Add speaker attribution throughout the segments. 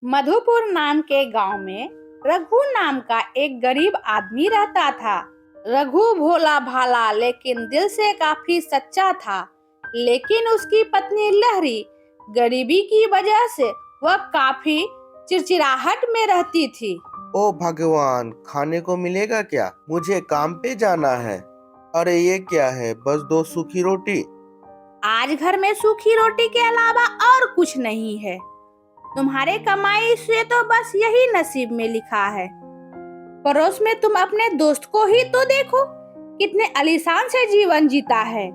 Speaker 1: मधुपुर नाम के गांव में रघु नाम का एक गरीब आदमी रहता था। रघु भोला भाला लेकिन दिल से काफी सच्चा था। लेकिन उसकी पत्नी लहरी गरीबी की वजह से वह काफी चिड़चिड़ाहट में रहती थी।
Speaker 2: ओ भगवान, खाने को मिलेगा क्या? मुझे काम पे जाना है। अरे ये क्या है? बस दो सूखी रोटी।
Speaker 1: आज घर में सूखी रोटी के अलावा और कुछ नहीं है। तुम्हारे कमाई से तो बस यही नसीब में लिखा है। पड़ोस में तुम अपने दोस्त को ही तो देखो, कितने आलीशान से जीवन जीता है।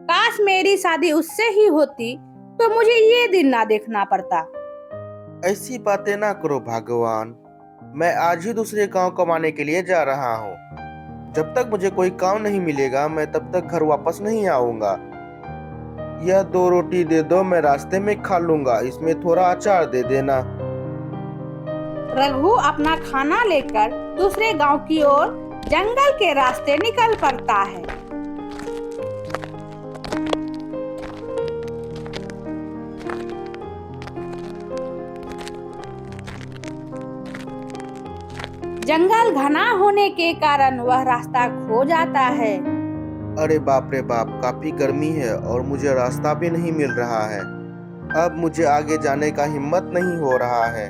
Speaker 1: काश मेरी शादी उससे ही होती तो मुझे ये दिन ना देखना पड़ता।
Speaker 2: ऐसी बातें ना करो भगवान। मैं आज ही दूसरे गांव कमाने के लिए जा रहा हूँ। जब तक मुझे कोई काम नहीं मिलेगा मैं तब तक घर वापस नहीं आऊंगा। यह दो रोटी दे दो, मैं रास्ते में खा लूंगा। इसमें थोड़ा अचार दे देना।
Speaker 1: रघु अपना खाना लेकर दूसरे गांव की ओर जंगल के रास्ते निकल पड़ता है। जंगल घना होने के कारण वह रास्ता खो जाता है।
Speaker 2: अरे बाप रे बाप, काफी गर्मी है और मुझे रास्ता भी नहीं मिल रहा है। अब मुझे आगे जाने का हिम्मत नहीं हो रहा है।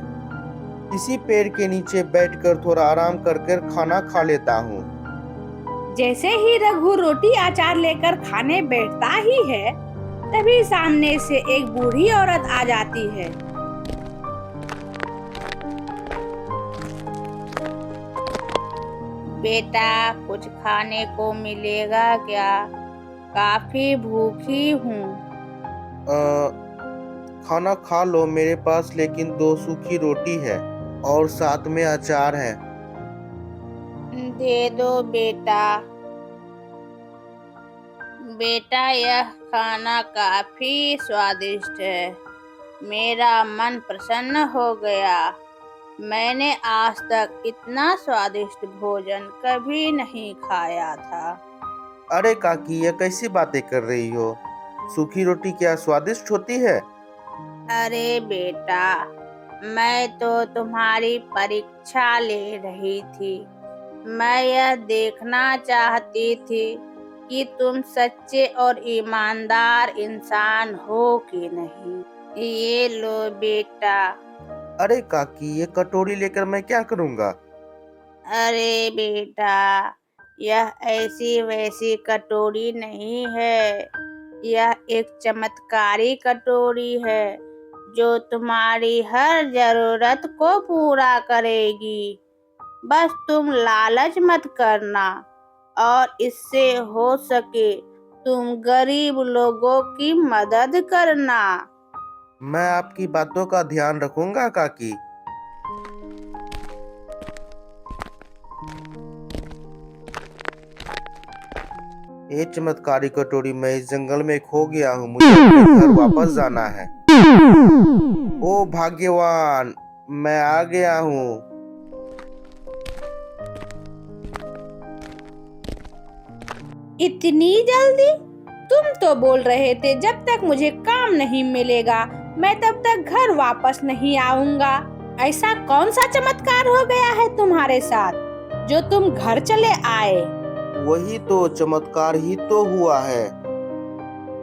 Speaker 2: इसी पेड़ के नीचे बैठकर थोड़ा आराम कर कर खाना खा लेता हूँ।
Speaker 1: जैसे ही रघु रोटी अचार लेकर खाने बैठता ही है, तभी सामने से एक बूढ़ी औरत आ जाती है। बेटा, कुछ खाने को मिलेगा क्या? काफी भूखी हूँ।
Speaker 2: खाना खा लो मेरे पास, लेकिन दो सूखी रोटी है और साथ में अचार है।
Speaker 1: दे दो बेटा। बेटा, यह खाना काफी स्वादिष्ट है। मेरा मन प्रसन्न हो गया। मैंने आज तक इतना स्वादिष्ट भोजन कभी नहीं खाया था।
Speaker 2: अरे काकी, ये कैसी बातें कर रही हो? सूखी रोटी क्या स्वादिष्ट होती है?
Speaker 1: अरे बेटा, मैं तो तुम्हारी परीक्षा ले रही थी। मैं यह देखना चाहती थी कि तुम सच्चे और ईमानदार इंसान हो कि नहीं। ये लो बेटा।
Speaker 2: अरे काकी, ये कटोरी लेकर मैं क्या करूँगा?
Speaker 1: अरे बेटा, यह ऐसी वैसी कटोरी नहीं है। यह एक चमत्कारी कटोरी है जो तुम्हारी हर जरूरत को पूरा करेगी। बस तुम लालच मत करना और इससे हो सके तुम गरीब लोगों की मदद करना।
Speaker 2: मैं आपकी बातों का ध्यान रखूंगा काकी। ये चमत्कारी कटोरी, मैं इस जंगल में खो गया हूँ। मुझे अपने घर वापस जाना है। ओ भाग्यवान, मैं आ गया हूँ।
Speaker 1: इतनी जल्दी? तुम तो बोल रहे थे जब तक मुझे काम नहीं मिलेगा मैं तब तक घर वापस नहीं आऊंगा। ऐसा कौन सा चमत्कार हो गया है तुम्हारे साथ जो तुम घर चले आए?
Speaker 2: वही तो चमत्कार ही तो हुआ है।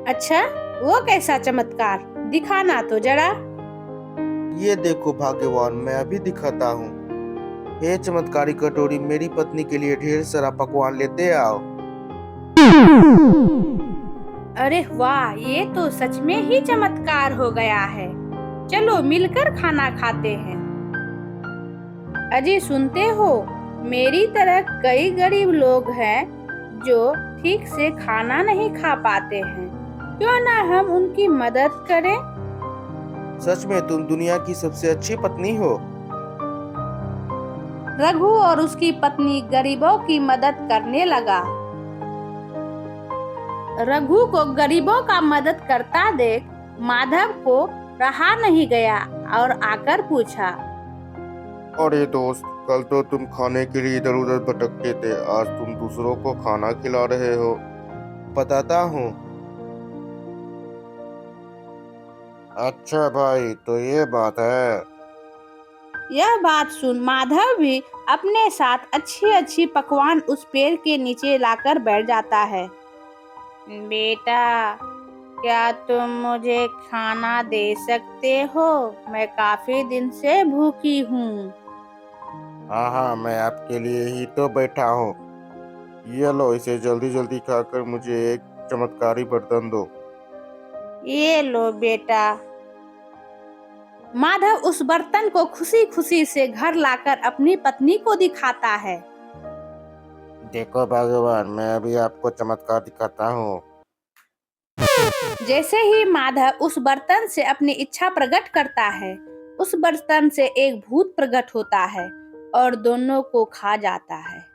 Speaker 1: अच्छा, वो कैसा चमत्कार? दिखाना तो जरा।
Speaker 2: ये देखो भाग्यवान, मैं अभी दिखाता हूँ। ये चमत्कारी कटोरी, मेरी पत्नी के लिए ढेर सारा पकवान लेते आओ।
Speaker 1: अरे वाह, ये तो सच में ही चमत्कार हो गया है। चलो मिलकर खाना खाते हैं। अजी सुनते हो, मेरी तरह कई गरीब लोग हैं जो ठीक से खाना नहीं खा पाते हैं। क्यों ना हम उनकी मदद करें?
Speaker 2: सच में तुम दुनिया की सबसे अच्छी पत्नी हो।
Speaker 1: रघु और उसकी पत्नी गरीबों की मदद करने लगा। रघु को गरीबों का मदद करता देख माधव को रहा नहीं गया और आकर पूछा।
Speaker 2: अरे दोस्त, कल तो तुम खाने के लिए इधर उधर भटकते थे, आज तुम दूसरों को खाना खिला रहे हो। बताता हूँ। अच्छा भाई, तो ये बात है।
Speaker 1: यह बात सुन माधव भी अपने साथ अच्छी अच्छी पकवान उस पेड़ के नीचे लाकर बैठ जाता है। बेटा, क्या तुम मुझे खाना दे सकते हो? मैं काफी दिन से भूखी हूँ।
Speaker 2: हाँ हाँ, मैं आपके लिए ही तो बैठा हूँ। ये लो, इसे जल्दी जल्दी खाकर मुझे एक चमत्कारी बर्तन दो।
Speaker 1: ये लो बेटा। माधव उस बर्तन को खुशी खुशी से घर लाकर अपनी पत्नी को दिखाता है।
Speaker 2: देखो भगवान, मैं अभी आपको चमत्कार दिखाता हूँ।
Speaker 1: जैसे ही माधव उस बर्तन से अपनी इच्छा प्रकट करता है, उस बर्तन से एक भूत प्रकट होता है और दोनों को खा जाता है।